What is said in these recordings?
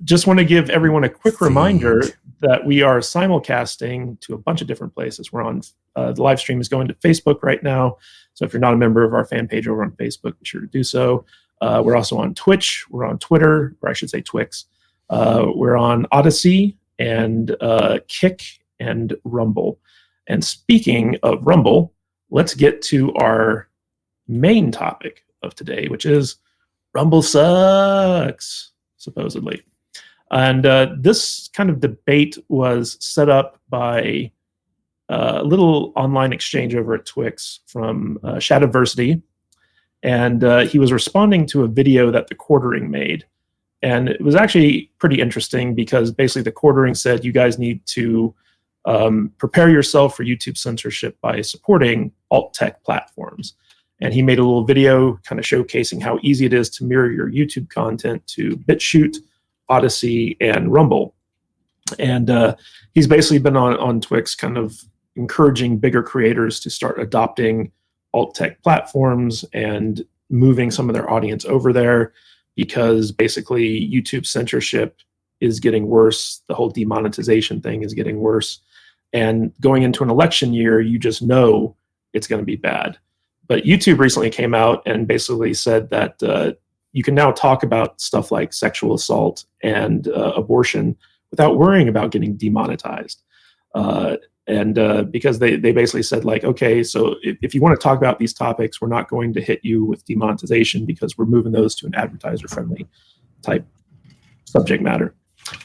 Just want to give everyone a quick reminder that we are simulcasting to a bunch of different places. We're on, the live stream is going to Facebook right now. So if you're not a member of our fan page over on Facebook, be sure to do so. We're also on Twitch. We're on Twitter, or I should say Twix. We're on Odyssey and Kick and Rumble. And speaking of Rumble, let's get to our main topic of today, which is Rumble sucks, supposedly. And this kind of debate was set up by a little online exchange over at Twix from Shadiversity. And he was responding to a video that the Quartering made. And it was actually pretty interesting because basically the Quartering said you guys need to prepare yourself for YouTube censorship by supporting alt-tech platforms. And he made a little video kind of showcasing how easy it is to mirror your YouTube content to BitChute, Odyssey, and Rumble. And he's basically been on Twix kind of encouraging bigger creators to start adopting alt-tech platforms and moving some of their audience over there, because basically YouTube censorship is getting worse. The whole demonetization thing is getting worse. And going into an election year, you just know it's going to be bad. But YouTube recently came out and basically said that you can now talk about stuff like sexual assault and abortion without worrying about getting demonetized. Because they basically said, like, okay, so if you want to talk about these topics, we're not going to hit you with demonetization because we're moving those to an advertiser-friendly type subject matter.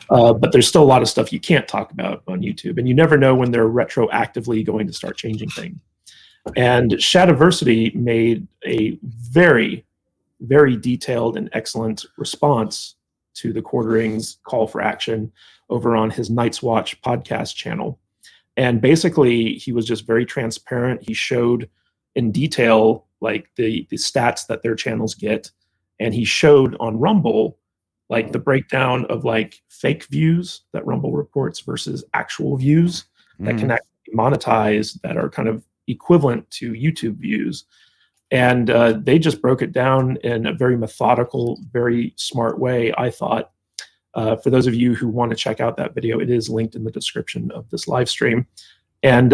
But there's still a lot of stuff you can't talk about on YouTube, and you never know when they're retroactively going to start changing things. And Shadowversity made a very, very detailed and excellent response to the Quartering's call for action over on his Night's Watch podcast channel. And basically, he was just very transparent. He showed in detail like the stats that their channels get. And he showed on Rumble like the breakdown of like fake views that Rumble reports versus actual views that can actually monetize, that are kind of equivalent to YouTube views. And they just broke it down in a very methodical, very smart way, I thought. For those of you who want to check out that video, it is linked in the description of this live stream. And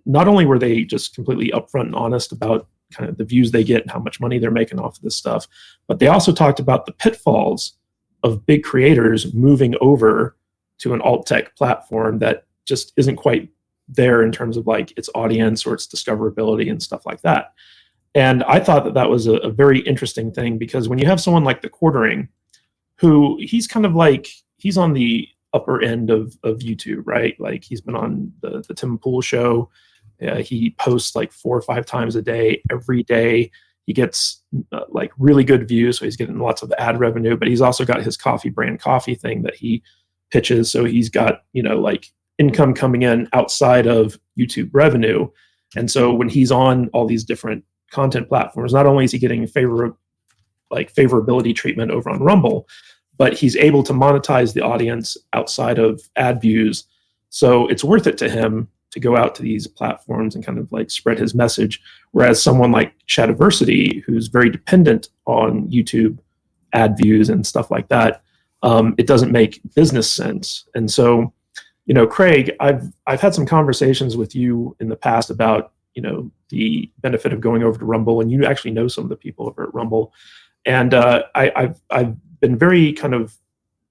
not only were they just completely upfront and honest about kind of the views they get and how much money they're making off of this stuff, but they also talked about the pitfalls of big creators moving over to an alt-tech platform that just isn't quite there in terms of like its audience or its discoverability and stuff like that. And I thought that that was a very interesting thing, because when you have someone like the Quartering, who he's kind of like, he's on the upper end of YouTube, right? Like he's been on the Tim Pool show. He posts like 4 or 5 times a day, every day. He gets like really good views, so he's getting lots of ad revenue, but he's also got his coffee brand coffee thing that he pitches. So he's got, you know, like income coming in outside of YouTube revenue. And so when he's on all these different content platforms, not only is he getting favorability treatment over on Rumble, but he's able to monetize the audience outside of ad views. So it's worth it to him to go out to these platforms and kind of like spread his message. Whereas someone like Shadiversity, who's very dependent on YouTube ad views and stuff like that, it doesn't make business sense. And so, you know, Craig, I've had some conversations with you in the past about, you know, the benefit of going over to Rumble, and you actually know some of the people over at Rumble. And I've been very kind of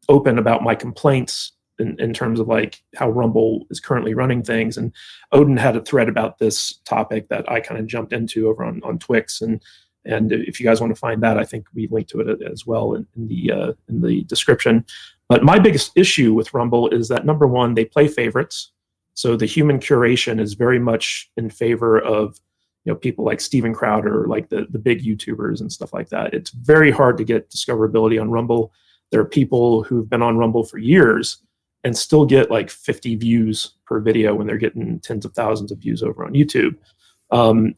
open about my complaints in terms of like how Rumble is currently running things. And Odin had a thread about this topic that I kind of jumped into over on Twix. And if you guys want to find that, I think we linked to it as well in the description. But my biggest issue with Rumble is that, number one, they play favorites. So the human curation is very much in favor of, you know, people like Steven Crowder, like the big YouTubers and stuff like that. It's very hard to get discoverability on Rumble. There are people who've been on Rumble for years and still get like 50 views per video when they're getting tens of thousands of views over on YouTube.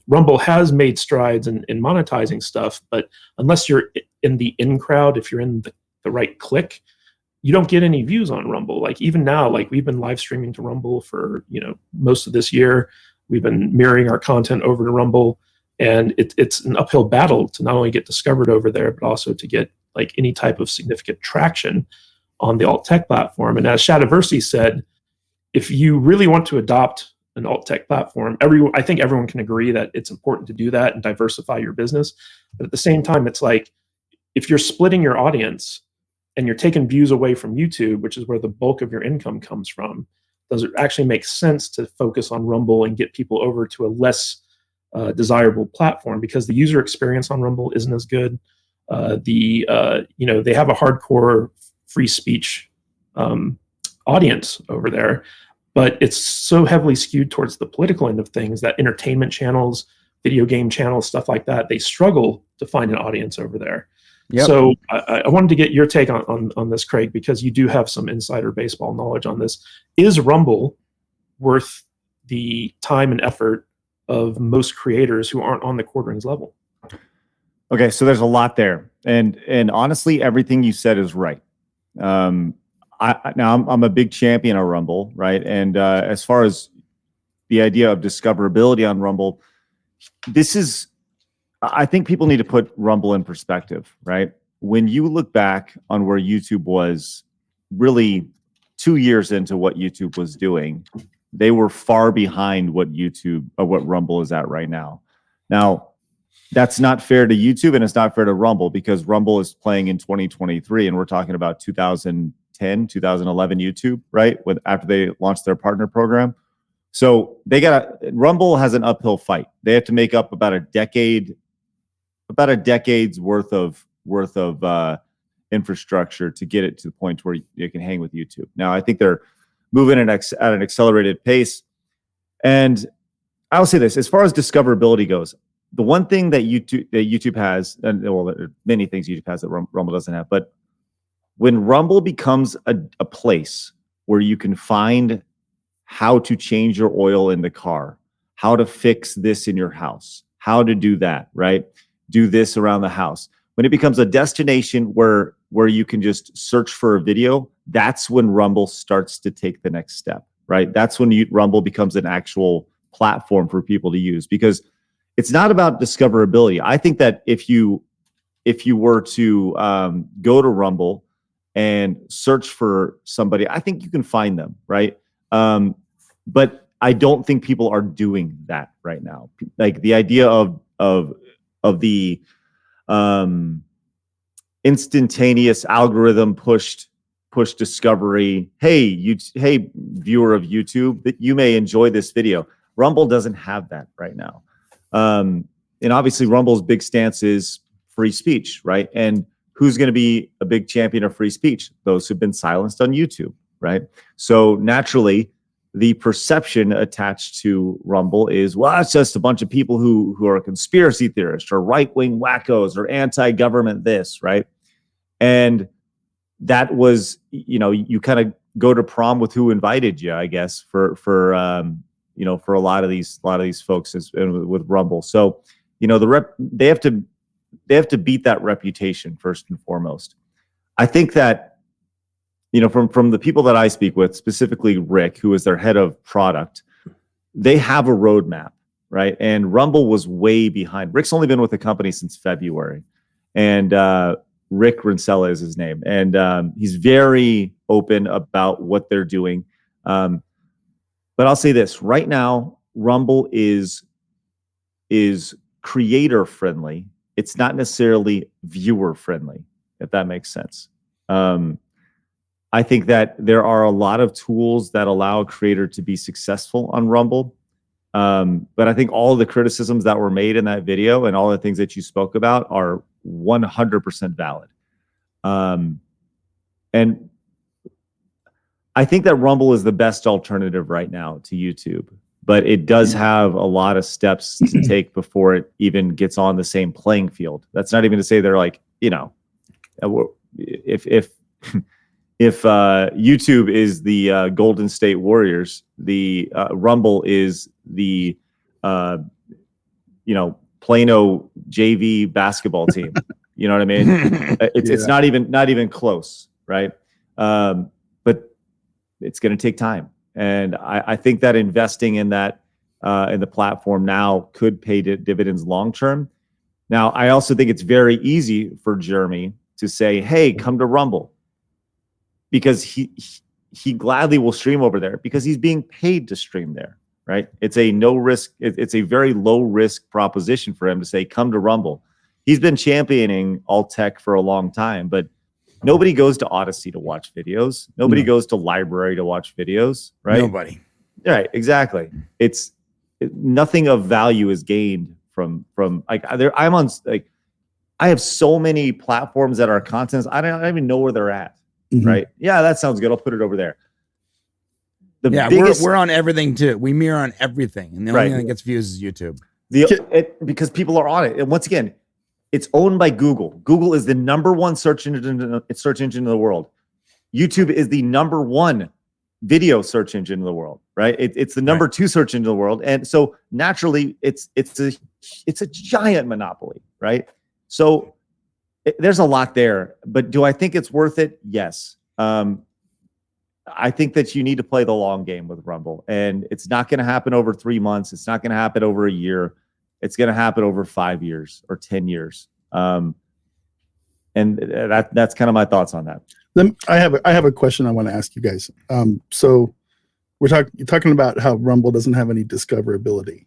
Rumble has made strides in monetizing stuff, but unless you're in the in crowd, if you're in the right click, you don't get any views on Rumble. Like even now, like we've been live streaming to Rumble for, you know, most of this year. We've been mirroring our content over to Rumble, and it's an uphill battle to not only get discovered over there, but also to get like any type of significant traction on the alt tech platform. And as Shadiversity said, if you really want to adopt an alt tech platform, I think everyone can agree that it's important to do that and diversify your business. But at the same time, it's like, if you're splitting your audience and you're taking views away from YouTube, which is where the bulk of your income comes from, does it actually make sense to focus on Rumble and get people over to a less desirable platform? Because the user experience on Rumble isn't as good. They have a hardcore free speech audience over there, but it's so heavily skewed towards the political end of things that entertainment channels, video game channels, stuff like that, they struggle to find an audience over there. Yep. So I wanted to get your take on this, Craig, because you do have some insider baseball knowledge on this. Is Rumble worth the time and effort of most creators who aren't on the Quarterings level? Okay, so there's a lot there, and honestly, everything you said is right. I'm a big champion of Rumble, right? And as far as the idea of discoverability on Rumble, I think people need to put Rumble in perspective, right? When you look back on where YouTube was really 2 years into what YouTube was doing, they were far behind what Rumble is at right now. Now, that's not fair to YouTube and it's not fair to Rumble, because Rumble is playing in 2023 and we're talking about 2010, 2011 YouTube, right? After they launched their partner program. So Rumble has an uphill fight. They have to make up about a decade's worth of infrastructure to get it to the point where you can hang with YouTube. Now, I think they're moving at an accelerated pace. And I'll say this, as far as discoverability goes, the one thing that YouTube has, and well, there are many things YouTube has that Rumble doesn't have, but when Rumble becomes a place where you can find how to change your oil in the car, how to fix this in your house, how to do that, right? Do this around the house. When it becomes a destination where you can just search for a video, that's when Rumble starts to take the next step, right? That's when Rumble becomes an actual platform for people to use, because it's not about discoverability. I think that if you were to go to Rumble and search for somebody, I think you can find them, right? But I don't think people are doing that right now. Like the idea of the instantaneous algorithm push discovery. Hey, viewer of YouTube, that you may enjoy this video. Rumble doesn't have that right now. And obviously Rumble's big stance is free speech, right? And who's going to be a big champion of free speech? Those who've been silenced on YouTube, right? So naturally, the perception attached to Rumble is, well, it's just a bunch of people who are conspiracy theorists or right-wing wackos or anti-government this, right? And that was, you kind of go to prom with who invited you, I guess, for a lot of these folks with Rumble. So, they have to beat that reputation first and foremost. I think that, from the people that I speak with, specifically Rick, who is their head of product, they have a roadmap, right? And Rumble was way behind. Rick's only been with the company since February, and Rick Rinsella is his name, and he's very open about what they're doing. But I'll say this right now: Rumble is creator friendly. It's not necessarily viewer friendly, if that makes sense. I think that there are a lot of tools that allow a creator to be successful on Rumble. But I think all of the criticisms that were made in that video and all the things that you spoke about are 100% valid. And I think that Rumble is the best alternative right now to YouTube, but it does have a lot of steps to take before it even gets on the same playing field. That's not even to say they're like, if YouTube is the Golden State Warriors, the Rumble is the Plano JV basketball team. You know what I mean? It's not even close, right? But it's going to take time, and I think that investing in that in the platform now could pay dividends long term. Now, I also think it's very easy for Jeremy to say, hey, come to Rumble, because he gladly will stream over there because he's being paid to stream there, right? It's a no risk, it's a very low risk proposition for him to say, come to Rumble. He's been championing alt tech for a long time, but nobody goes to Odyssey to watch videos. Nobody goes to library to watch videos, right? Nobody. Right, exactly. Nothing of value is gained from like I'm on, like, I have so many platforms that are contents. I don't even know where they're at. Right? Yeah, that sounds good. I'll put it over there. We're on everything too. We mirror on everything, and the only thing that gets views is YouTube. Because people are on it, and once again, it's owned by Google. Google is the #1 search engine in the world. YouTube is the #1 video search engine in the world. Right? It's the #2 search engine in the world, and so naturally, it's a giant monopoly. Right? So there's a lot there, but do I think it's worth it? Yes. I think that you need to play the long game with Rumble, and it's not going to happen over 3 months. It's not going to happen over a year. It's going to happen over 5 years or 10 years. And that's kind of my thoughts on that. Then I have a question I want to ask you guys. So you're talking about how Rumble doesn't have any discoverability.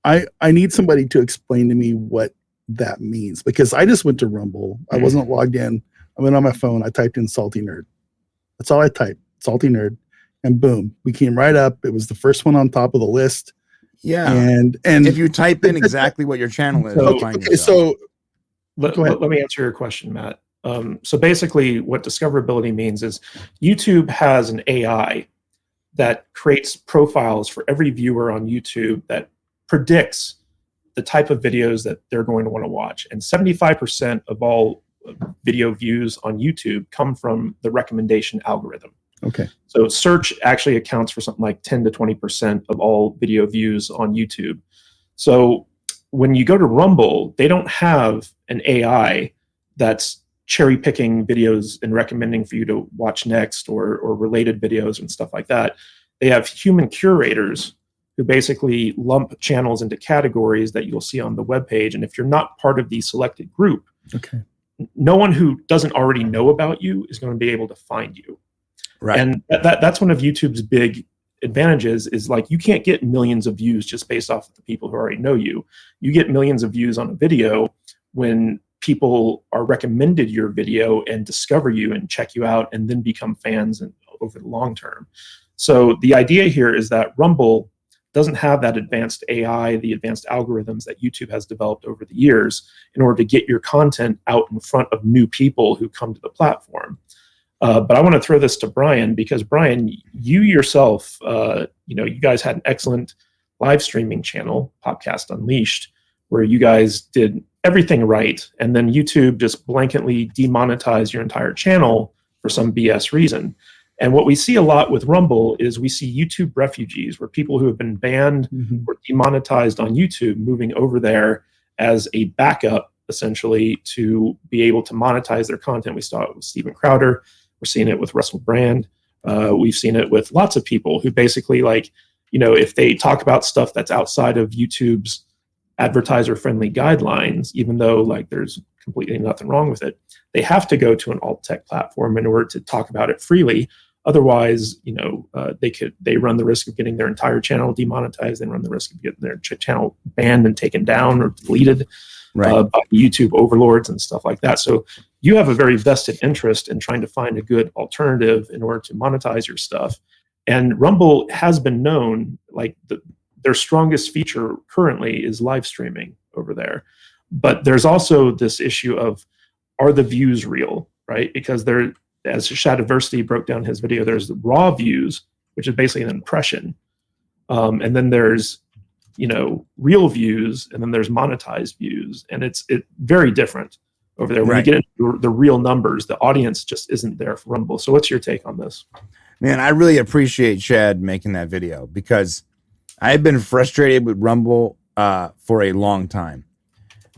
I need somebody to explain to me what that means, because I just went to Rumble. I wasn't logged in. I went on my phone. I typed in salty nerd. That's all I typed, salty nerd, and boom, we came right up. It was the first one on top of the list. Yeah, and if you type in exactly what your channel is, let me answer your question, Matt. So basically, what discoverability means is YouTube has an AI that creates profiles for every viewer on YouTube that predicts the type of videos that they're going to want to watch. And 75% of all video views on YouTube come from the recommendation algorithm. Okay. So search actually accounts for something like 10 to 20% of all video views on YouTube. So when you go to Rumble, they don't have an AI that's cherry picking videos and recommending for you to watch next, or related videos and stuff like that. They have human curators who basically lump channels into categories that you'll see on the webpage. And if you're not part of the selected group, no one who doesn't already know about you is going to be able to find you. Right. And that's one of YouTube's big advantages, is like, you can't get millions of views just based off of the people who already know you. You get millions of views on a video when people are recommended your video and discover you and check you out and then become fans over the long term. So the idea here is that Rumble doesn't have that advanced AI, the advanced algorithms that YouTube has developed over the years in order to get your content out in front of new people who come to the platform. But I want to throw this to Brian, because Brian, you yourself, you guys had an excellent live streaming channel, Podcast Unleashed, where you guys did everything right, and then YouTube just blanketly demonetized your entire channel for some BS reason. And what we see a lot with Rumble is we see YouTube refugees, where people who have been banned or demonetized on YouTube moving over there as a backup, essentially, to be able to monetize their content. We saw it with Steven Crowder. We're seeing it with Russell Brand. We've seen it with lots of people who basically, like, if they talk about stuff that's outside of YouTube's advertiser-friendly guidelines, even though like there's completely nothing wrong with it, they have to go to an alt tech platform in order to talk about it freely. Otherwise, they run the risk of getting their entire channel demonetized. They run the risk of getting their channel banned and taken down or deleted by YouTube overlords and stuff like that. So you have a very vested interest in trying to find a good alternative in order to monetize your stuff. And Rumble has been known, like their strongest feature currently is live streaming over there. But there's also this issue of, are the views real, right? Because there, as Shadiversity broke down his video, there's the raw views, which is basically an impression. And then there's, real views, and then there's monetized views. And it's very different over there. When you get into the real numbers, the audience just isn't there for Rumble. So what's your take on this? Man, I really appreciate Shad making that video, because I've been frustrated with Rumble for a long time.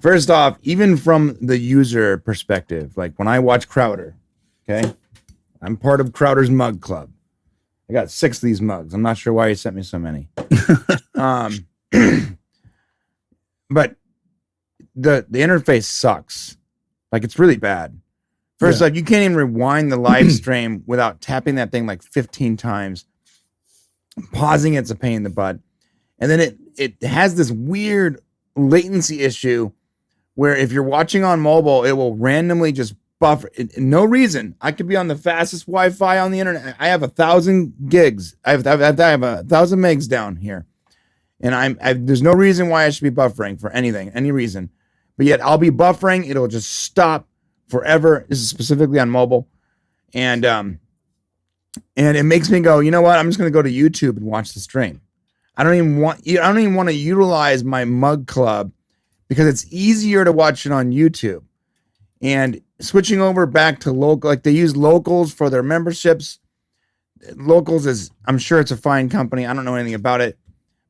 First off, even from the user perspective, like when I watch Crowder, okay, I'm part of Crowder's mug club. I got 6 of these mugs. I'm not sure why he sent me so many. But the interface sucks. Like, it's really bad. First off, you can't even rewind the live stream without tapping that thing like 15 times. Pausing it's a pain in the butt. And then it has this weird latency issue where if you're watching on mobile, it will randomly just buffer. No reason. I could be on the fastest Wi-Fi on the internet. I have 1,000 gigs. I have 1,000 megs down here. And there's no reason why I should be buffering for anything, any reason. But yet I'll be buffering. It'll just stop forever. This is specifically on mobile. And it makes me go, you know what? I'm just going to go to YouTube and watch the stream. I don't even want to utilize my mug club because it's easier to watch it on YouTube. And switching over back to local, like they use Locals for their memberships. Locals is, I'm sure it's a fine company. I don't know anything about it,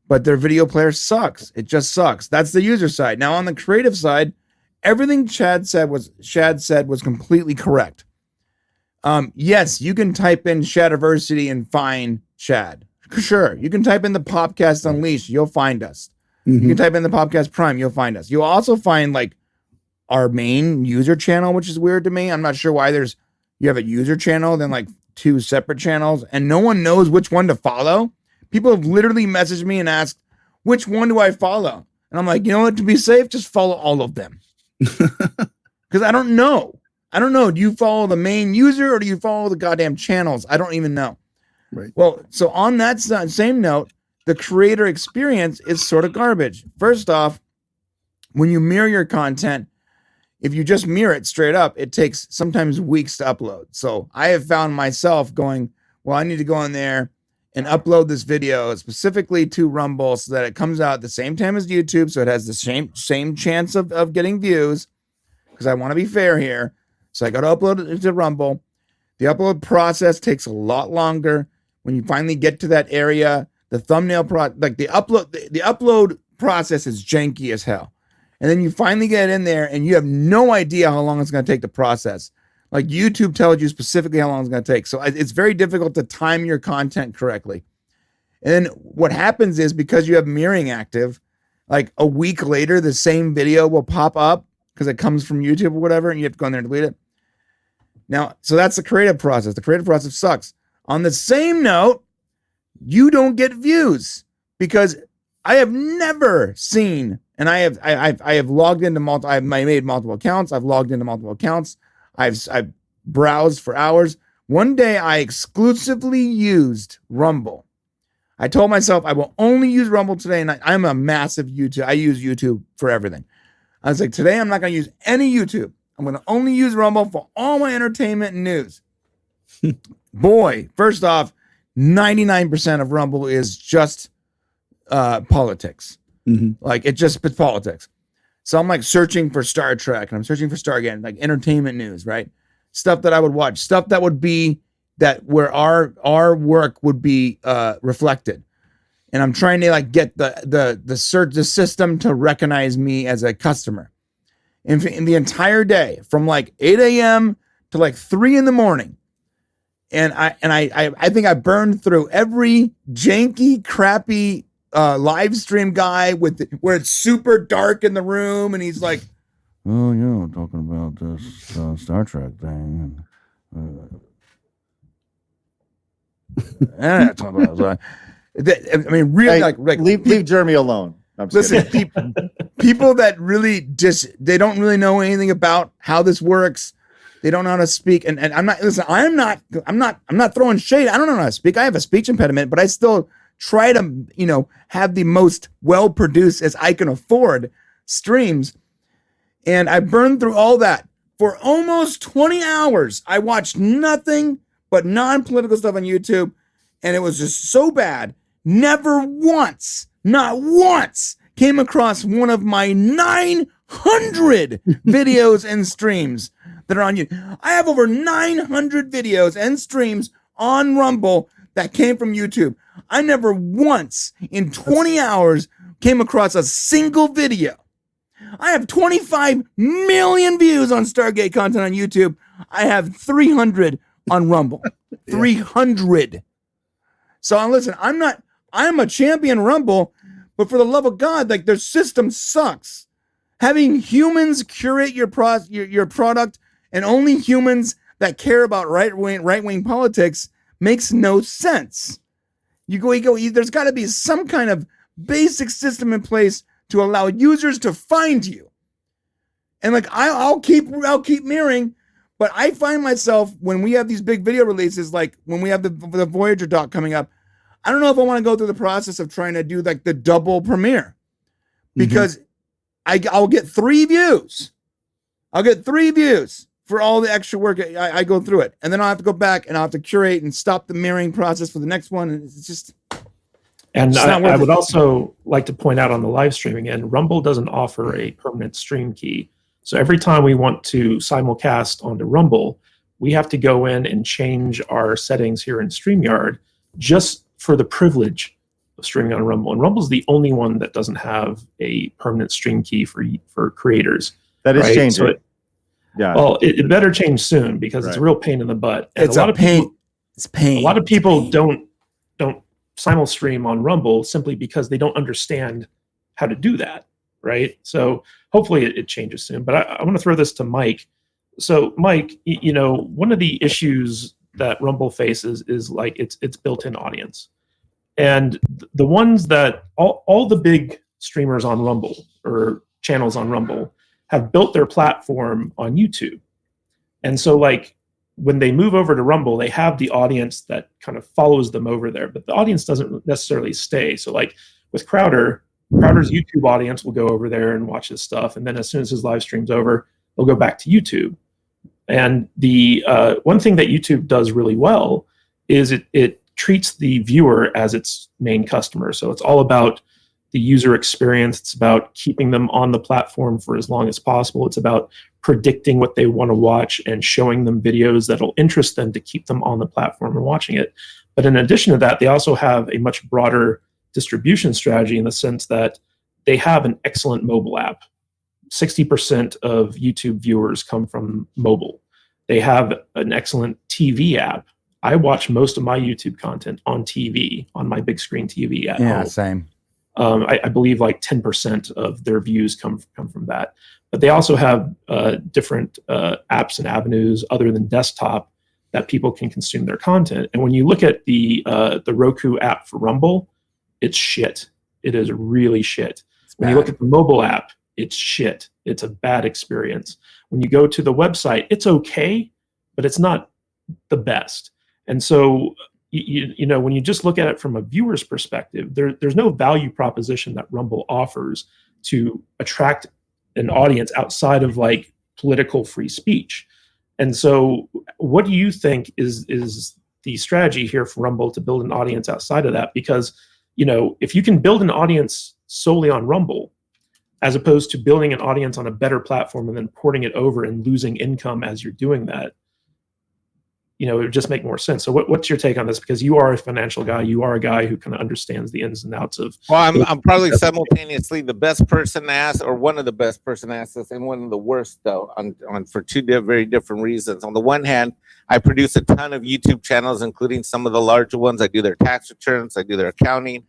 but their video player sucks. It just sucks. That's the user side. Now on the creative side, everything Shad said was completely correct. Yes, you can type in Shadiversity and find Shad. Sure, you can type in the Podcast Unleashed, you'll find us. You can type in the Podcast Prime, you'll find us. You'll also find like our main user channel, which is weird to me. I'm not sure why you have a user channel, then like 2 separate channels, and no one knows which one to follow. People have literally messaged me and asked, which one do I follow? And I'm like, you know what, to be safe, just follow all of them. Because I don't know. Do you follow the main user or do you follow the goddamn channels? I don't even know. Right. Well, so on that same note, the creator experience is sort of garbage. First off, when you mirror your content, if you just mirror it straight up, it takes sometimes weeks to upload. So I have found myself going, well, I need to go in there and upload this video specifically to Rumble so that it comes out at the same time as YouTube. So it has the same chance of getting views, because I want to be fair here. So I got to upload it to Rumble. The upload process takes a lot longer. When you finally get to that area, the thumbnail the upload process is janky as hell. And then you finally get in there and you have no idea how long it's going to take to process. Like YouTube tells you specifically how long it's going to take. So it's very difficult to time your content correctly. And then what happens is, because you have mirroring active, like a week later, the same video will pop up because it comes from YouTube or whatever, and you have to go in there and delete it. Now, so that's the creative process. The creative process sucks. On the same note, you don't get views, because I have never seen, and I have logged into I made multiple accounts. I've logged into multiple accounts. I've browsed for hours. One day I exclusively used Rumble. I told myself I will only use Rumble today, and I'm a massive YouTube. I use YouTube for everything. I was like, today I'm not going to use any YouTube. I'm going to only use Rumble for all my entertainment and news. Boy, first off, 99% of Rumble is just politics. Like it's politics. So I'm like searching for Star Trek, and I'm searching for Stargate, like entertainment news, right? Stuff that I would watch, stuff that would be where our work would be reflected. And I'm trying to like get the system to recognize me as a customer. In the entire day, from like 8 a.m. to like 3 in the morning. And I think I burned through every janky, crappy live stream guy where it's super dark in the room, and he's like, oh yeah, I'm talking about this Star Trek thing. And I mean, really, hey, like leave Jeremy alone. Listen, people that really they don't really know anything about how this works. They don't know how to speak. And I'm not throwing shade. I don't know how to speak. I have a speech impediment, but I still try to, have the most well-produced as I can afford streams. And I burned through all that for almost 20 hours. I watched nothing but non-political stuff on YouTube. And it was just so bad. Never once, not once, came across one of my 900 videos and streams that are on YouTube. I have over 900 videos and streams on Rumble that came from YouTube. I never once in 20 hours came across a single video. I have 25 million views on Stargate content on YouTube. I have 300 on Rumble. 300. So listen, I'm a champion Rumble, but for the love of God, like, their system sucks. Having humans curate your product and only humans that care about right wing politics makes no sense. You go, there's got to be some kind of basic system in place to allow users to find you. And like I'll keep mirroring, but I find myself when we have these big video releases, like when we have the Voyager doc coming up, I don't know if I want to go through the process of trying to do like the double premiere, because I'll get 3 views. I'll get 3 views for all the extra work I go through it, and then I'll have to go back and I'll have to curate and stop the mirroring process for the next one, and it's just. And I would also like to point out on the live streaming end, Rumble doesn't offer a permanent stream key. So every time we want to simulcast onto Rumble, we have to go in and change our settings here in StreamYard just for the privilege of streaming on Rumble. And Rumble's the only one that doesn't have a permanent stream key for creators. That is right? changing. So yeah. Well, it better change soon, because it's a real pain in the butt. And it's a pain. It's pain. A lot of people don't simulstream on Rumble simply because they don't understand how to do that, right? So hopefully it changes soon. But I want to throw this to Mike. So Mike, one of the issues that Rumble faces is like its built-in audience. And the ones that all the big streamers on Rumble or channels on Rumble have built their platform on YouTube. And so like when they move over to Rumble, they have the audience that kind of follows them over there, but the audience doesn't necessarily stay. So like with Crowder's YouTube audience will go over there and watch his stuff. And then as soon as his live stream's over, they'll go back to YouTube. And the one thing that YouTube does really well is it treats the viewer as its main customer. So it's all about the user experience. It's about keeping them on the platform for as long as possible. It's about predicting what they want to watch and showing them videos that'll interest them to keep them on the platform and watching it. But in addition to that, they also have a much broader distribution strategy in the sense that they have an excellent mobile app. 60% of YouTube viewers come from mobile. They have an excellent TV app. I watch most of my YouTube content on TV, on my big screen TV at home. Yeah, same. I believe like 10% of their views come from that. But they also have different apps and avenues other than desktop that people can consume their content. And when you look at the Roku app for Rumble, it's shit. It is really shit. When you look at the mobile app, it's shit. It's a bad experience. When you go to the website, it's okay, but it's not the best. And so when you just look at it from a viewer's perspective, there's no value proposition that Rumble offers to attract an audience outside of like political free speech. And so what do you think is the strategy here for Rumble to build an audience outside of that? Because, if you can build an audience solely on Rumble, as opposed to building an audience on a better platform and then porting it over and losing income as you're doing that, it would just make more sense. So what's your take on this? Because you are a financial guy. You are a guy who kind of understands the ins and outs of. Well, I'm probably simultaneously the best person to ask, or one of the best person to ask this, and one of the worst though, on for two very different reasons. On the one hand, I produce a ton of YouTube channels, including some of the larger ones. I do their tax returns. I do their accounting.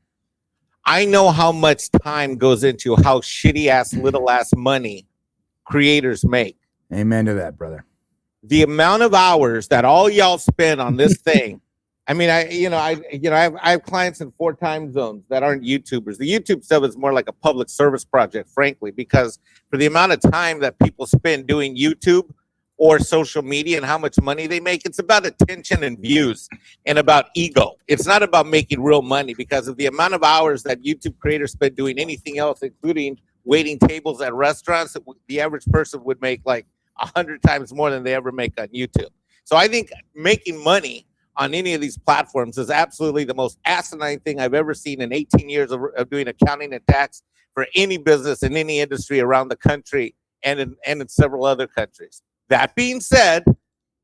I know how much time goes into how shitty ass, little ass money creators make. Amen to that, brother. The amount of hours that all y'all spend on this thing. I mean, I have clients in 4 time zones that aren't YouTubers. The YouTube stuff is more like a public service project, frankly, because for the amount of time that people spend doing YouTube or social media and how much money they make, it's about attention and views and about ego. It's not about making real money, because of the amount of hours that YouTube creators spend doing anything else, including waiting tables at restaurants. The average person would make like 100 times more than they ever make on YouTube. So I think making money on any of these platforms is absolutely the most asinine thing I've ever seen in 18 years of doing accounting and tax for any business in any industry around the country and in several other countries. That being said,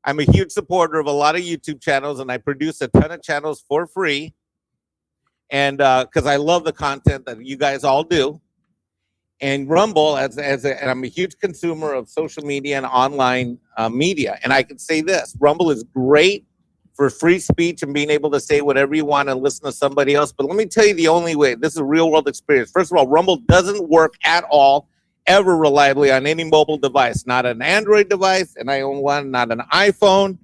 I'm a huge supporter of a lot of YouTube channels, and I produce a ton of channels for free. And because I love the content that you guys all do. And Rumble, and I'm a huge consumer of social media and online media. And I can say this, Rumble is great for free speech and being able to say whatever you want and listen to somebody else. But let me tell you the only way, this is a real world experience. First of all, Rumble doesn't work at all ever reliably on any mobile device, not an Android device, and I own one, not an iPhone,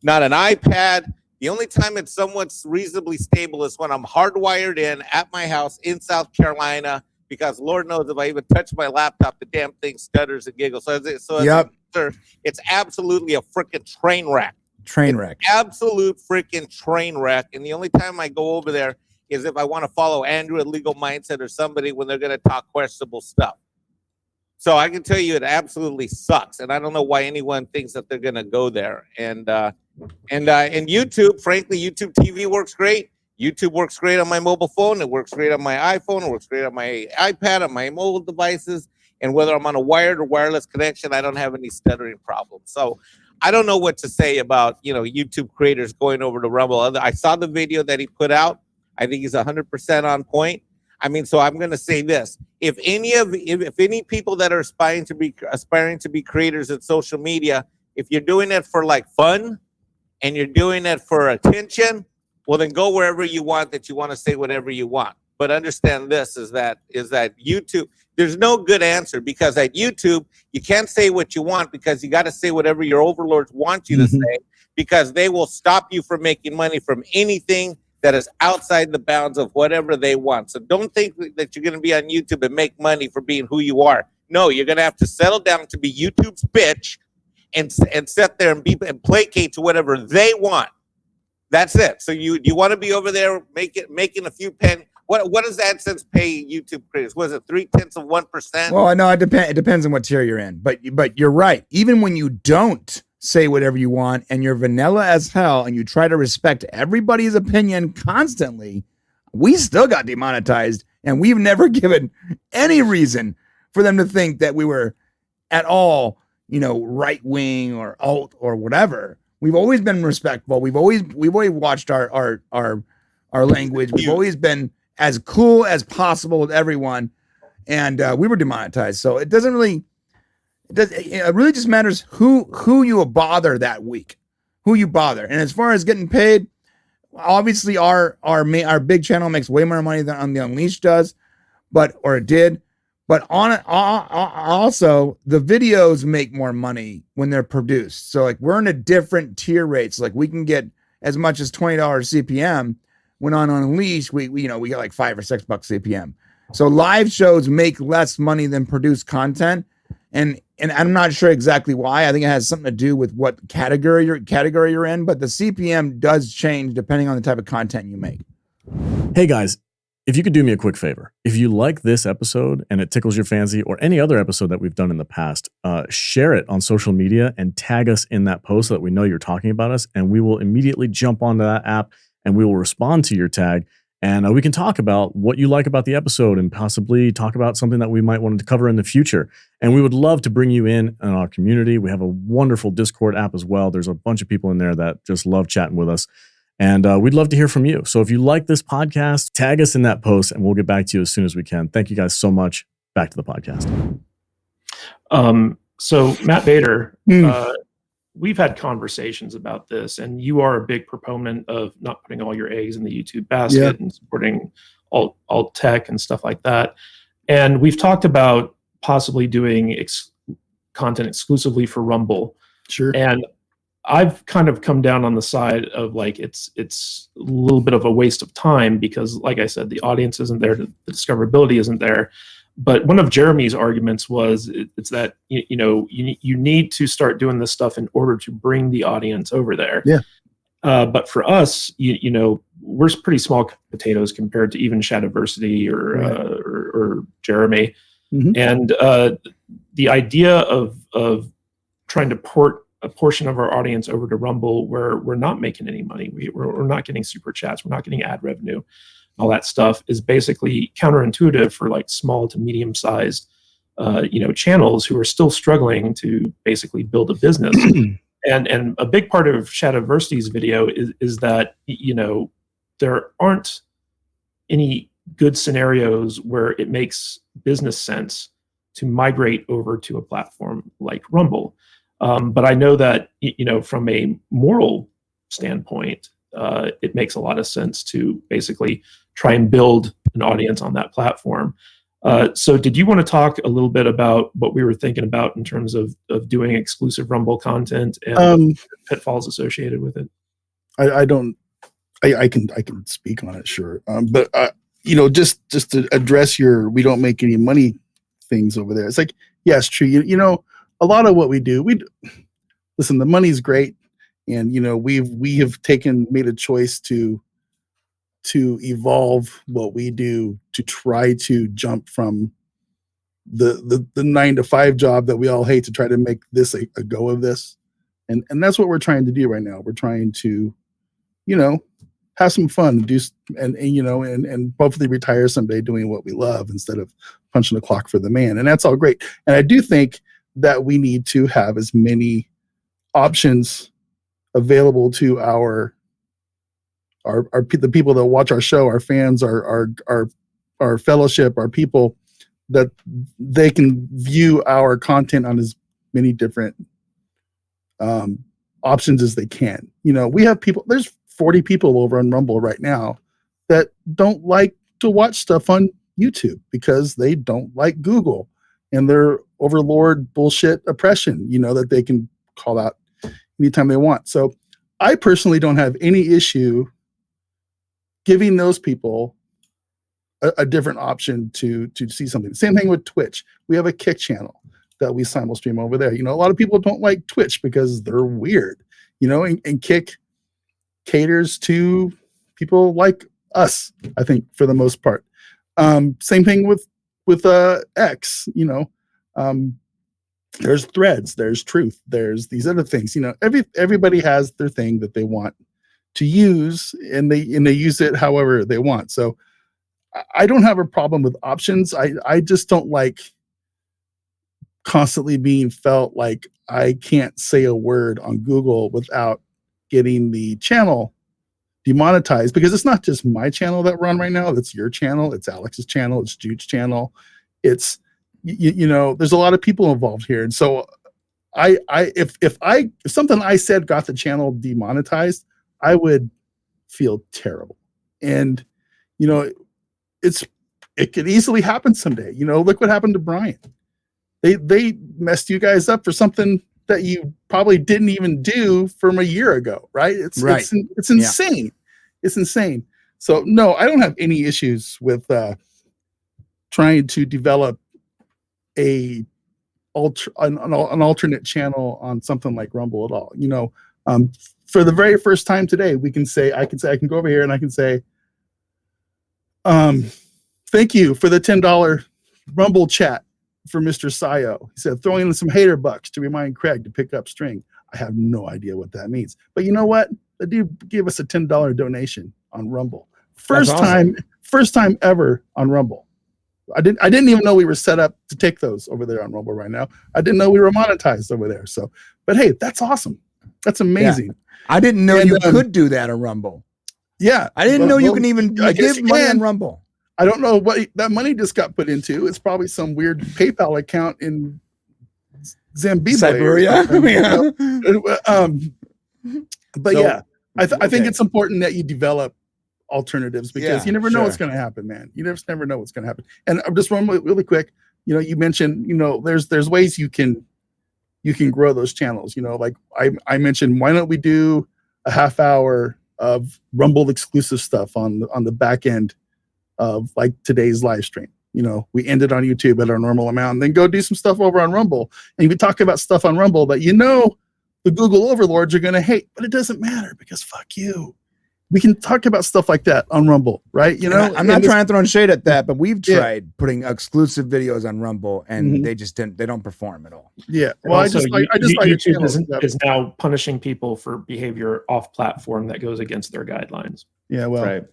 not an iPad. The only time it's somewhat reasonably stable is when I'm hardwired in at my house in South Carolina, because Lord knows if I even touch my laptop, the damn thing stutters and giggles. It's absolutely a freaking train wreck. Absolute freaking train wreck. And the only time I go over there is if I want to follow Andrew at Legal Mindset or somebody when they're going to talk questionable stuff. So I can tell you it absolutely sucks. And I don't know why anyone thinks that they're going to go there. And YouTube, frankly, YouTube TV works great. YouTube works great on my mobile phone. It works great on my iPhone. It works great on my iPad, on my mobile devices. And whether I'm on a wired or wireless connection, I don't have any stuttering problems. So I don't know what to say about, YouTube creators going over to Rumble. I saw the video that he put out. I think he's 100% on point. I mean, so I'm going to say this: if any people that are aspiring to be creators in social media, if you're doing it for like fun and you're doing it for attention, well, then go wherever you want, that you want to say whatever you want. But understand this is that YouTube, there's no good answer, because at YouTube, you can't say what you want, because you got to say whatever your overlords want you to say, because they will stop you from making money from anything that is outside the bounds of whatever they want. So don't think that you're going to be on YouTube and make money for being who you are. No, you're going to have to settle down to be YouTube's bitch and sit there and placate to whatever they want. That's it. So you want to be over there making a few pennies. What does AdSense pay YouTube creators? Was it 0.3%? Well, no, it depends on what tier you're in. But you're right. Even when you don't say whatever you want and you're vanilla as hell and you try to respect everybody's opinion constantly, we still got demonetized, and we've never given any reason for them to think that we were at all, right wing or alt or whatever. We've always been respectful. We've always watched our language. We've always been as cool as possible with everyone, and we were demonetized. So it really just matters who you bother that week, who you bother. And as far as getting paid, obviously our big channel makes way more money than the Unleashed does, or it did. But also the videos make more money when they're produced. So like we're in a different tier rates. Like we can get as much as $20 CPM. When on Unleashed, we get like $5 or $6 CPM. So live shows make less money than produced content, and I'm not sure exactly why. I think it has something to do with what category you're in, but the CPM does change depending on the type of content you make. Hey guys, if you could do me a quick favor, if you like this episode and it tickles your fancy, or any other episode that we've done in the past, share it on social media and tag us in that post so that we know you're talking about us, and we will immediately jump onto that app and we will respond to your tag, and we can talk about what you like about the episode and possibly talk about something that we might want to cover in the future. And we would love to bring you in our community. We have a wonderful Discord app as well. There's a bunch of people in there that just love chatting with us. And we'd love to hear from you. So if you like this podcast, tag us in that post and we'll get back to you as soon as we can. Thank you guys so much. Back to the podcast. So Matt Bader, we've had conversations about this, and you are a big proponent of not putting all your eggs in the YouTube basket and supporting alt tech and stuff like that. And we've talked about possibly doing content exclusively for Rumble. Sure. And I've kind of come down on the side of like it's a little bit of a waste of time, because like I said, the audience isn't there, the discoverability isn't there. But one of Jeremy's arguments was it's that you need to start doing this stuff in order to bring the audience over there. Yeah. But for us, we're pretty small potatoes compared to even Shadiversity or Jeremy. Mm-hmm. And the idea of trying to port a portion of our audience over to Rumble, where we're not making any money, we're not getting super chats, we're not getting ad revenue, all that stuff, is basically counterintuitive for like small to medium sized channels who are still struggling to basically build a business. and a big part of Shadowversity's video is that there aren't any good scenarios where it makes business sense to migrate over to a platform like Rumble. But I know that from a moral standpoint, it makes a lot of sense to basically try and build an audience on that platform. So did you want to talk a little bit about what we were thinking about in terms of doing exclusive Rumble content and pitfalls associated with it? I can speak on it, sure. But you know, just to address your we don't make any money things over there. It's like, yeah, it's true. You know, a lot of what we do, listen, the money's great, and you know, we have made a choice to evolve what we do to try to jump from the 9-to-5 job that we all hate to try to make this a go of this. And that's what we're trying to do right now. We're trying to, you know, have some fun, and you know, and hopefully retire someday doing what we love instead of punching the clock for the man. And that's all great. And I do think that we need to have as many options available to the people that watch our show, our fans, our fellowship, our people, that they can view our content on as many different options as they can. You know, we have people, there's 40 people over on Rumble right now that don't like to watch stuff on YouTube because they don't like Google and their overlord bullshit oppression, you know, that they can call out anytime they want. So I personally don't have any issue giving those people a different option to see something. Same thing with Twitch. We have a Kick channel that we simul stream over there. You know, a lot of people don't like Twitch because they're weird, you know, and Kick caters to people like us, I think, for the most part. Same thing with X, you know, there's Threads, there's Truth, there's these other things, you know, everybody has their thing that they want to use, and they use it however they want. So I don't have a problem with options. I just don't like constantly being felt like I can't say a word on Google without getting the channel demonetized, because it's not just my channel that we're on right now. It's your channel, it's Alex's channel, it's Jude's channel. It's, you know, there's a lot of people involved here. And so if something I said got the channel demonetized, I would feel terrible. And, you know, it could easily happen someday. You know, look what happened to Brian. They messed you guys up for something that you probably didn't even do from a year ago, right? It's insane. Yeah. It's insane. So no, I don't have any issues with trying to develop an alternate channel on something like Rumble at all. You know, for the very first time today, I can go over here and I can say, thank you for the $10 Rumble chat for Mr. Sayo. He said, throwing in some hater bucks to remind Craig to pick up string. I have no idea what that means. But you know what? The dude gave us a $10 donation on Rumble. First time ever on Rumble. I didn't even know we were set up to take those over there on Rumble right now. I didn't know we were monetized over there. So, but hey, that's awesome. That's amazing. Yeah. I didn't know you could do that on Rumble. Yeah. I didn't know you can even give money on Rumble. I don't know what that money just got put into. It's probably some weird PayPal account in Zimbabwe, Siberia. But so, yeah, I think it's important that you develop alternatives, because you never know what's going to happen, man. You just never know what's going to happen. And just one really quick, you know, you mentioned, you know, there's ways you can grow those channels. You know, like I mentioned, why don't we do a half hour of Rumble exclusive stuff on the back end of like today's live stream. You know, we ended on YouTube at our normal amount, and then go do some stuff over on Rumble. And we talk about stuff on Rumble that, you know, the Google overlords are going to hate, but it doesn't matter because fuck you. We can talk about stuff like that on Rumble, right? You know, I'm not trying to throw shade at that, but we've tried putting exclusive videos on Rumble, and they don't perform at all. Yeah. Well, also, YouTube is now punishing people for behavior off platform that goes against their guidelines. Yeah. Well, right.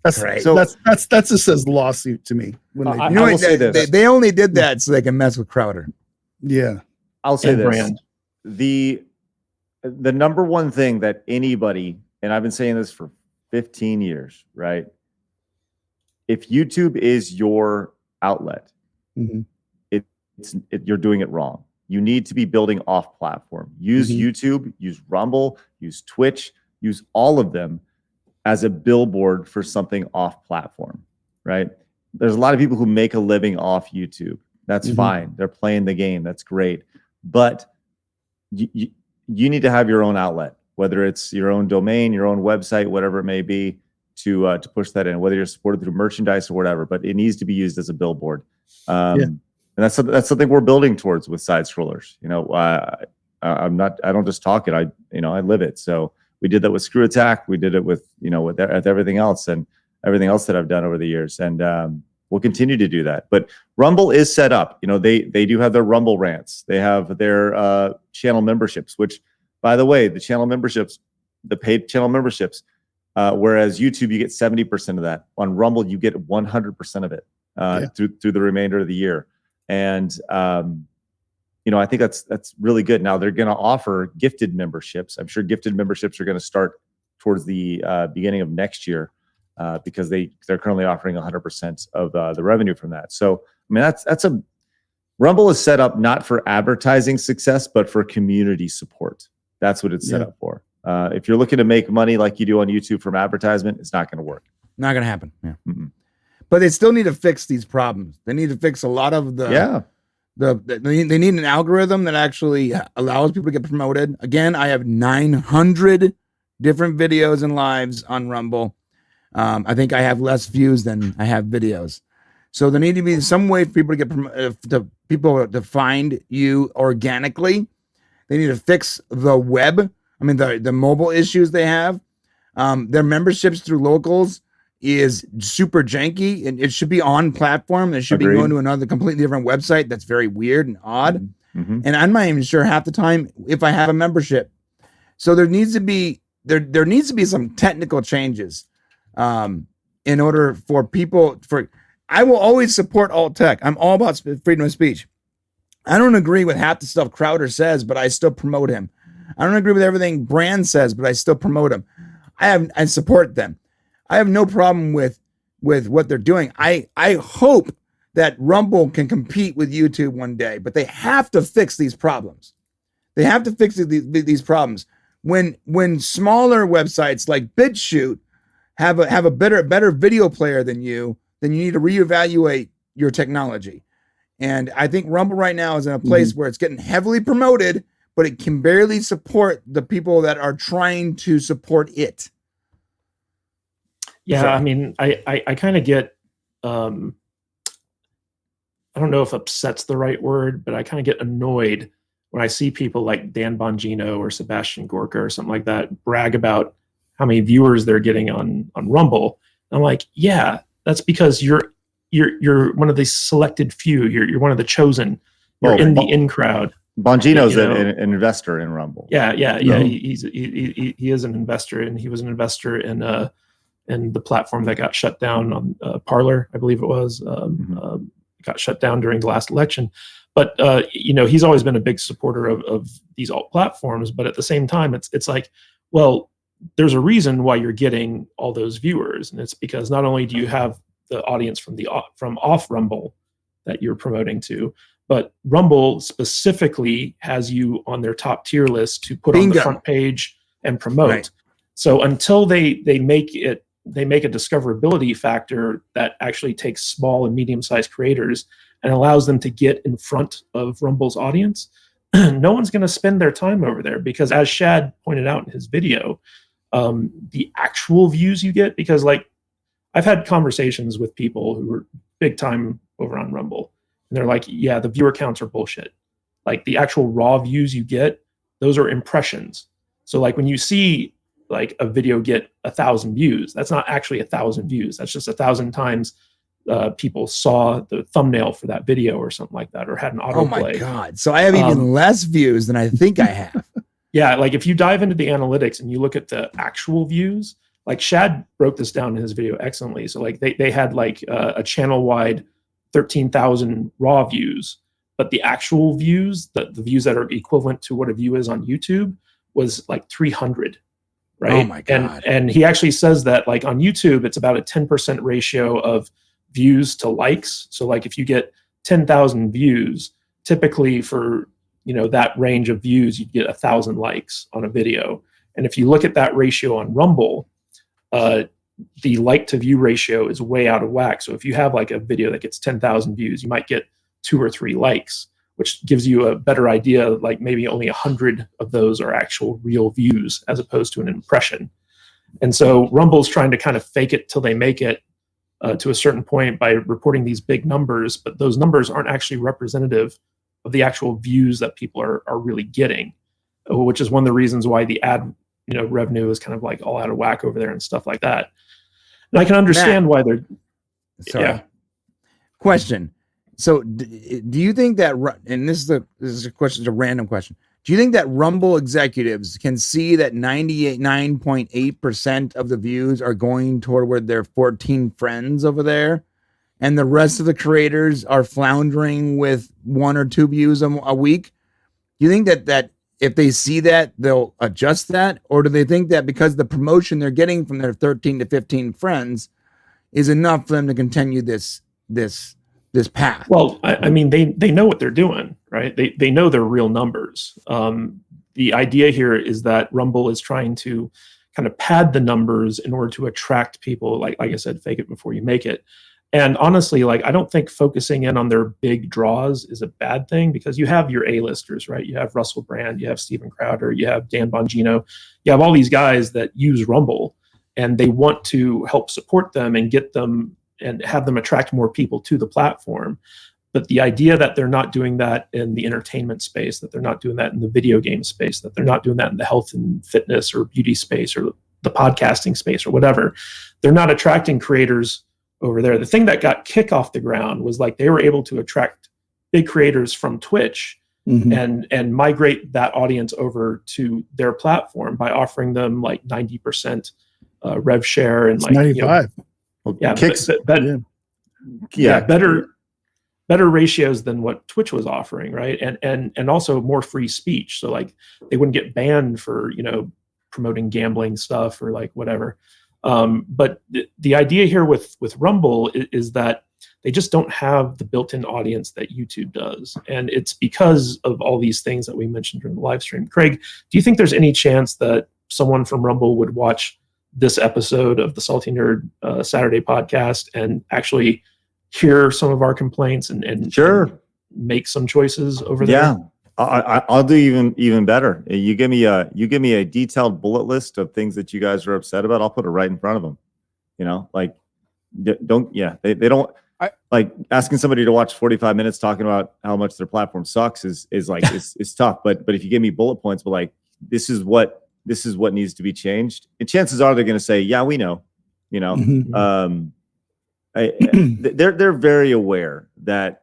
That's right. So that's just says lawsuit to me. When I will say this. They only did that so they can mess with Crowder. Yeah. I'll say this. Brand. The number one thing that anybody, and I've been saying this for 15 years, right? If YouTube is your outlet, you're doing it wrong. You need to be building off platform. Use YouTube, use Rumble, use Twitch, use all of them as a billboard for something off platform, right? there's a lot of people who make a living off YouTube. That's Mhm. fine. They're playing the game. That's great. But you need to have your own outlet, whether it's your own domain, your own website, whatever it may be, to push that in, whether you're supported through merchandise or whatever. But it needs to be used as a billboard. And that's something we're building towards with side scrollers. You know, I don't just talk it. I live it. So we did that with Screw Attack. We did it with everything else and everything else that I've done over the years. And we'll continue to do that. But Rumble is set up. You know, they do have their Rumble rants. They have their channel memberships, which, by the way, the paid channel memberships, whereas YouTube, you get 70% of that. On Rumble, you get 100% of it through the remainder of the year. And I think that's really good. Now they're going to offer gifted memberships. I'm sure gifted memberships are going to start towards the beginning of next year because they're currently offering 100% of the revenue from that. So I mean Rumble is set up not for advertising success, but for community support. That's what it's set up for. If you're looking to make money like you do on YouTube from advertisement, it's not going to work. Not going to happen. Yeah. Mm-hmm. But they still need to fix these problems. They need to fix a lot of they need an algorithm that actually allows people to get promoted. Again, I have 900 different videos and lives on Rumble. I think I have less views than I have videos. So there need to be some way for people to get people to find you organically. They need to fix the web. I mean, the mobile issues they have. Their memberships through locals is super janky, and it should be on platform. It should be going to another completely different website. That's very weird and odd. Mm-hmm. And I'm not even sure half the time if I have a membership. So there needs to be some technical changes in order for people. I will always support alt tech. I'm all about freedom of speech. I don't agree with half the stuff Crowder says, but I still promote him. I don't agree with everything Brand says, but I still promote him. I support them. I have no problem with what they're doing. I hope that Rumble can compete with YouTube one day, but they have to fix these problems. They have to fix these problems. When smaller websites like BitChute have a better video player than you, then you need to reevaluate your technology. And I think Rumble right now is in a place where it's getting heavily promoted, but it can barely support the people that are trying to support it. Yeah, so, I mean, I kind of get, I don't know if upset's the right word, but I kind of get annoyed when I see people like Dan Bongino or Sebastian Gorka or something like that brag about how many viewers they're getting on Rumble. And I'm like, yeah, that's because you're one of the selected few. You're one of the chosen. You're in the in crowd. Bongino's an investor in Rumble. Yeah. He is an investor, and he was an investor in the platform that got shut down on Parler, I believe it was. Got shut down during the last election. But he's always been a big supporter of these alt platforms. But at the same time, it's like, well, there's a reason why you're getting all those viewers, and it's because not only do you have the audience from off Rumble that you're promoting to, but Rumble specifically has you on their top tier list to put on the front page and promote. Right. So until they make a discoverability factor that actually takes small and medium-sized creators and allows them to get in front of Rumble's audience, no one's going to spend their time over there, because as Shad pointed out in his video, the actual views you get, because like I've had conversations with people who are big time over on Rumble, and they're like, yeah, the viewer counts are bullshit. Like the actual raw views you get, those are impressions. So like when you see like a video get 1,000 views, that's not actually 1,000 views. That's just 1,000 times people saw the thumbnail for that video or something like that, or had an autoplay. Oh my God. So I have even less views than I think I have. Yeah. Like if you dive into the analytics and you look at the actual views, like Shad broke this down in his video excellently. So like they had like a channel wide 13,000 raw views, but the actual views, the views that are equivalent to what a view is on YouTube, was like 300. Right. Oh my God. And he actually says that like on YouTube, it's about a 10% ratio of views to likes. So like if you get 10,000 views, typically for, that range of views, you'd get 1,000 likes on a video. And if you look at that ratio on Rumble, the like to view ratio is way out of whack. So if you have like a video that gets 10,000 views, you might get 2 or 3 likes, which gives you a better idea. Like maybe only 100 of those are actual real views as opposed to an impression. And so Rumble's trying to kind of fake it till they make it to a certain point by reporting these big numbers, but those numbers aren't actually representative of the actual views that people are really getting, which is one of the reasons why the ad revenue is kind of like all out of whack over there and stuff like that. And I can understand why they're. Sorry. Yeah. Question. So do you think that, and this is a question, it's a random question. Do you think that Rumble executives can see that 99.8% of the views are going toward their 14 friends over there, and the rest of the creators are floundering with 1 or 2 views a week? Do you think that if they see that, they'll adjust that? Or do they think that because the promotion they're getting from their 13 to 15 friends is enough for them to continue this path? Well, I mean, they know what they're doing, right? They know their real numbers. The idea here is that Rumble is trying to kind of pad the numbers in order to attract people. Like I said, fake it before you make it. And honestly, like, I don't think focusing in on their big draws is a bad thing, because you have your A-listers, right? You have Russell Brand, you have Steven Crowder, you have Dan Bongino, you have all these guys that use Rumble, and they want to help support them and get them and have them attract more people to the platform. But the idea that they're not doing that in the entertainment space, that they're not doing that in the video game space, that they're not doing that in the health and fitness or beauty space or the podcasting space or whatever, they're not attracting creators over there. The thing that got Kick off the ground was like they were able to attract big creators from Twitch and migrate that audience over to their platform by offering them like 90% rev share and It's like 95. Yeah, Kicks, better ratios than what Twitch was offering, right? And also more free speech. So like they wouldn't get banned for promoting gambling stuff or like whatever. But the idea here with Rumble is that they just don't have the built-in audience that YouTube does, and it's because of all these things that we mentioned during the live stream. Craig, do you think there's any chance that someone from Rumble would watch this episode of the Salty Nerd Saturday podcast and actually hear some of our complaints and Sure, and make some choices over there? yeah. I'll do even better. You give me a detailed bullet list of things that you guys are upset about. I'll put it right in front of them. Like they don't like asking somebody to watch 45 minutes talking about how much their platform sucks is like is tough. But if you give me bullet points, but like this is what needs to be changed, and chances are they're going to say, yeah, we know. They're very aware that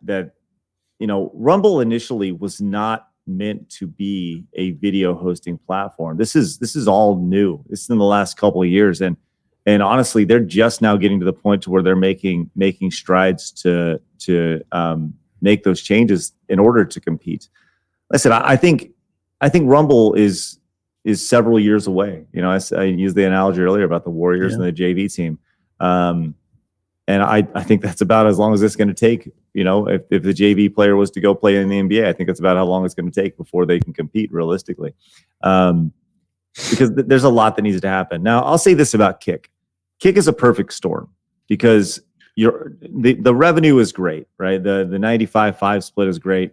Rumble initially was not meant to be a video hosting platform. This is all new. This is in the last couple of years, and honestly, they're just now getting to the point to where they're making strides to make those changes in order to compete. Listen, I think Rumble is several years away. I used the analogy earlier about the Warriors and the JV team. And I think that's about as long as it's going to take. If the JV player was to go play in the NBA, I think that's about how long it's going to take before they can compete realistically. Because there's a lot that needs to happen. Now, I'll say this about Kick. Kick is a perfect storm because the revenue is great, right? The 95-5 split is great.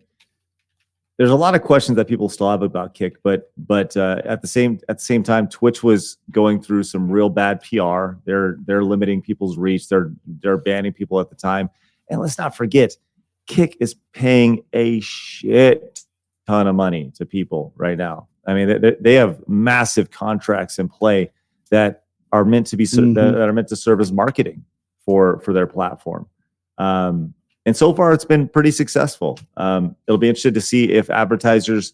There's a lot of questions that people still have about Kick, but at the same time, Twitch was going through some real bad PR. They're limiting people's reach. They're banning people at the time, and let's not forget, Kick is paying a shit ton of money to people right now. I mean, they have massive contracts in play that are meant to be that are meant to serve as marketing for their platform. And so far, it's been pretty successful. It'll be interesting to see if advertisers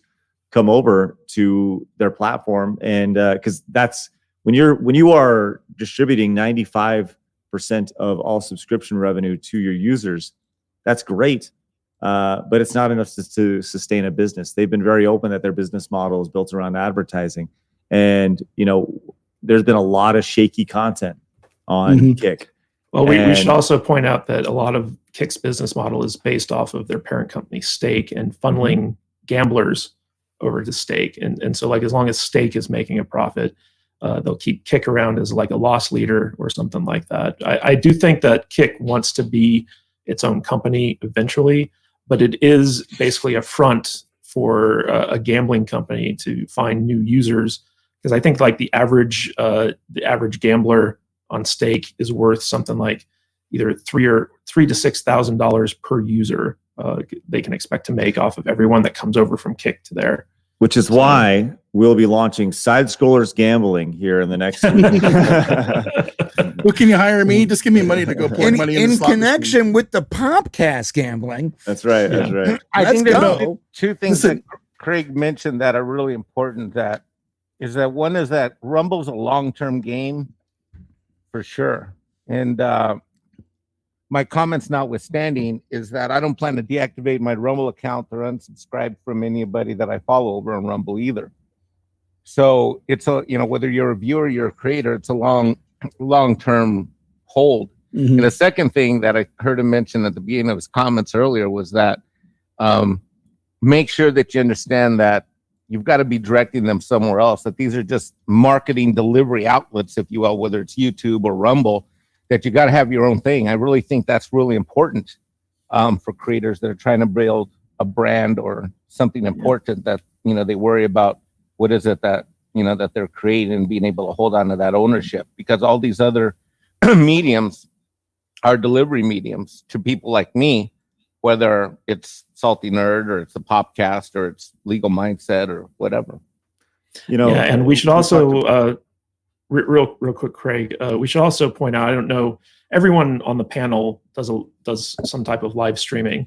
come over to their platform, and because that's when you are distributing 95% of all subscription revenue to your users, that's great. But it's not enough to sustain a business. They've been very open that their business model is built around advertising, and there's been a lot of shaky content on Kick. Well, we should also point out that a lot of Kick's business model is based off of their parent company Stake and funneling gamblers over to Stake. And so like as long as Stake is making a profit, They'll keep Kick around as like a loss leader or something like that. I do think that Kick wants to be its own company eventually, but it is basically a front for a gambling company to find new users, because I think like the average gambler on stake is worth something like either $3,000 to $6,000 per user. They can expect to make off of everyone that comes over from Kick to there. Which is why we'll be launching Side Scrollers Gambling here in the next week. Well, can you hire me? Just give me money to go pour money in in the slot connection machine. with the Popcast gambling. That's right. That's right. I think Let's there's go. two things Listen. that Craig mentioned that are really important. That one is that Rumble's a long-term game for sure. And my comments notwithstanding is that I don't plan to deactivate my Rumble account or unsubscribe from anybody that I follow over on Rumble either. So it's a, whether you're a viewer, you're a creator, it's a long-term hold. Mhm. And the second thing that I heard him mention at the beginning of his comments earlier was that make sure that you understand that you've got to be directing them somewhere else, that these are just marketing delivery outlets, if you will, whether it's YouTube or Rumble, that you got to have your own thing. I really think that's really important for creators that are trying to build a brand or something important that, they worry about what is it that, that they're creating and being able to hold on to that ownership, because all these other mediums are delivery mediums to people like me, whether it's Salty Nerd or it's the Popcast or it's Legal Mindset or whatever. Yeah, and we should also real quick, Craig. We should also point out, I don't know, everyone on the panel does some type of live streaming,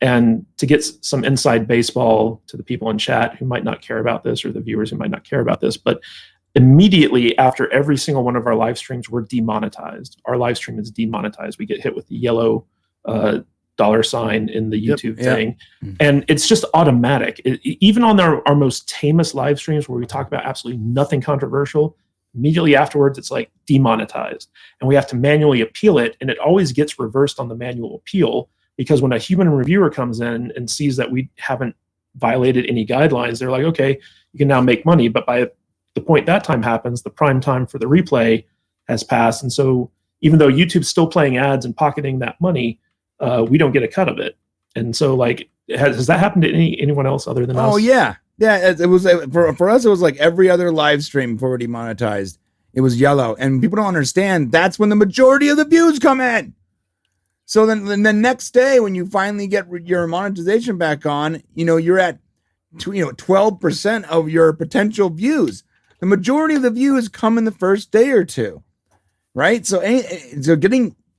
and to get some inside baseball to the people in chat who might not care about this, or the viewers who might not care about this, but immediately after every single one of our live streams, we're demonetized. Our live stream is demonetized. We get hit with the yellow $sign in the YouTube thing. And it's just automatic. Even on our most tamest live streams where we talk about absolutely nothing controversial, immediately afterwards, it's like demonetized. And we have to manually appeal it. And it always gets reversed on the manual appeal, because when a human reviewer comes in and sees that we haven't violated any guidelines, they're like, okay, you can now make money. But by the point that time happens, the prime time for the replay has passed. And so even though YouTube's still playing ads and pocketing that money, we don't get a cut of it. And so, like, has that happened to anyone else other than us? Oh yeah, it was for us. It was like every other live stream before we demonetized. It was yellow, and people don't understand. That's when the majority of the views come in. So then the next day, when you finally get your monetization back on, you're at 12% of your potential views. The majority of the views come in the first day or two, right? So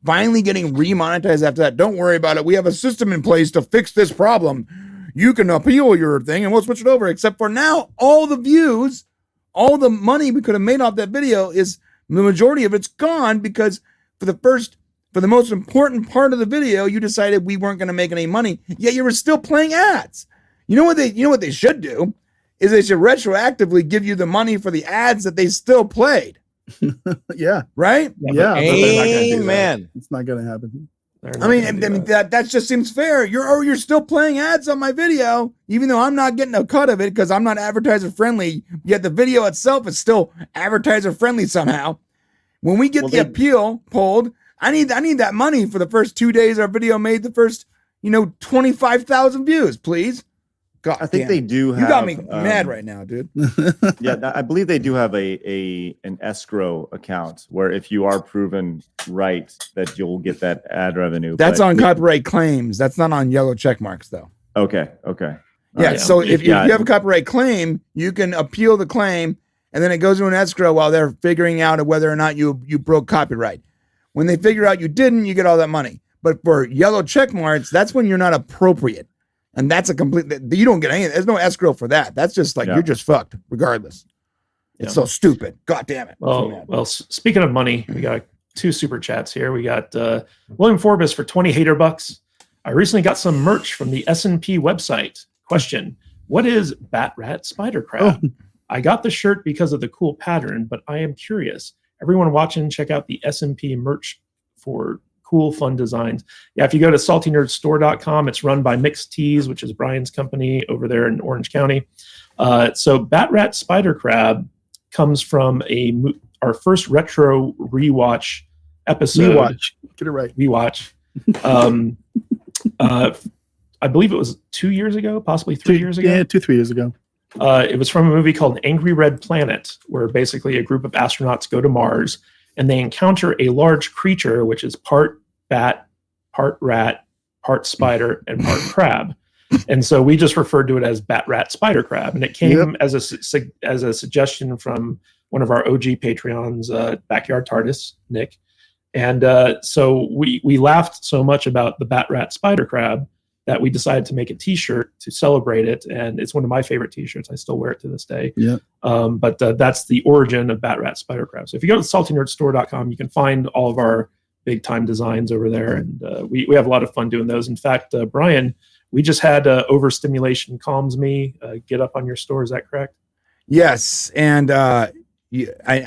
finally getting remonetized after that. Don't worry about it. We have a system in place to fix this problem. You can appeal your thing and we'll switch it over. Except for now, all the views, all the money we could have made off that video, is the majority of it's gone, because for the most important part of the video, you decided we weren't going to make any money, yet you were still playing ads. You know what they should do is they should retroactively give you the money for the ads that they still played. Yeah. Right? Yeah. Amen. It's not going to happen. I mean, that just seems fair. You're still playing ads on my video, even though I'm not getting a cut of it because I'm not advertiser friendly. Yet the video itself is still advertiser friendly somehow. When we get the appeal pulled, I need that money for the first 2 days our video made the first 25,000 views, please. God, I think they do have. You got me mad right now, dude. Yeah, I believe they do have an escrow account where if you are proven right, that you'll get that ad revenue. That's on copyright claims. That's not on yellow check marks, though. Okay. Yeah. So if you have a copyright claim, you can appeal the claim, and then it goes to an escrow while they're figuring out whether or not you broke copyright. When they figure out you didn't, you get all that money. But for yellow check marks, that's when you're not appropriate. And that's you don't get anything. There's no escrow for that. That's just like, you're just fucked regardless. It's so stupid. God damn it. Well, speaking of money, we got 2 super chats here. We got William Forbes for 20 hater bucks. I recently got some merch from the S&P website. Question: what is Bat Rat Spider Crab? I got the shirt because of the cool pattern, but I am curious. Everyone watching, check out the S&P merch for cool, fun designs. Yeah, if you go to saltynerdstore.com, it's run by Mixed Teas, which is Brian's company over there in Orange County. So Bat Rat Spider Crab comes from our first retro rewatch episode. Rewatch. Get it right. Rewatch. I believe it was 2 years ago, possibly 3 years ago. Yeah, 2-3 years ago. It was from a movie called Angry Red Planet, where basically a group of astronauts go to Mars and they encounter a large creature, which is part bat, part rat, part spider, and part crab. And so we just referred to it as bat, rat, spider, crab. And it came as a suggestion from one of our OG Patreons, Backyard TARDIS, Nick. And so we laughed so much about the bat, rat, spider, crab that we decided to make a t-shirt to celebrate it. And it's one of my favorite t-shirts. I still wear it to this day. Yeah. But that's the origin of Bat, Rat, Spider, Crab. So if you go to saltynerdstore.com, you can find all of our big time designs over there. And we have a lot of fun doing those. In fact, Brian, we just had Overstimulation Calms Me get up on your store. Is that correct? Yes. And I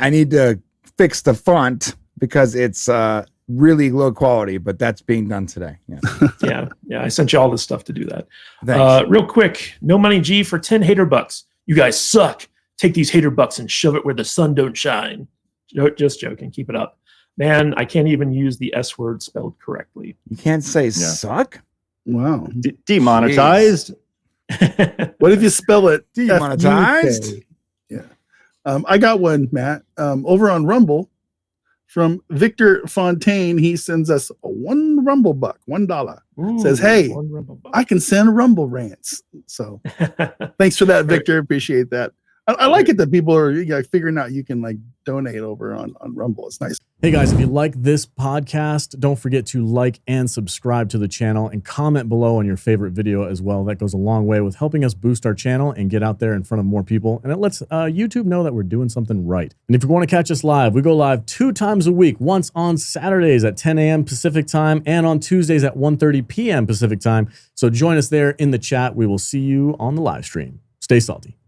need to fix the font because it's really low quality, but that's being done today. Yeah. Yeah. I sent you all this stuff to do that. Thanks. Real quick, No Money G for 10 hater bucks. You guys suck. Take these hater bucks and shove it where the sun don't shine. Just joking. Keep it up. Man, I can't even use the S word spelled correctly. You can't say suck? Wow. Demonetized. What if you spell it Demonetized? F-U-K? Yeah. I got one, Matt, over on Rumble from Victor Fontaine. He sends us one Rumble buck, $1. Says, hey, I can send Rumble rants. So thanks for that, Victor. Appreciate that. I like it that people are figuring out you can donate over on Rumble. It's nice. Hey guys, if you like this podcast, don't forget to like and subscribe to the channel and comment below on your favorite video as well. That goes a long way with helping us boost our channel and get out there in front of more people. And it lets YouTube know that we're doing something right. And if you want to catch us live, we go live 2 times a week, once on Saturdays at 10 a.m. Pacific time and on Tuesdays at 1:30 p.m. Pacific time. So join us there in the chat. We will see you on the live stream. Stay salty.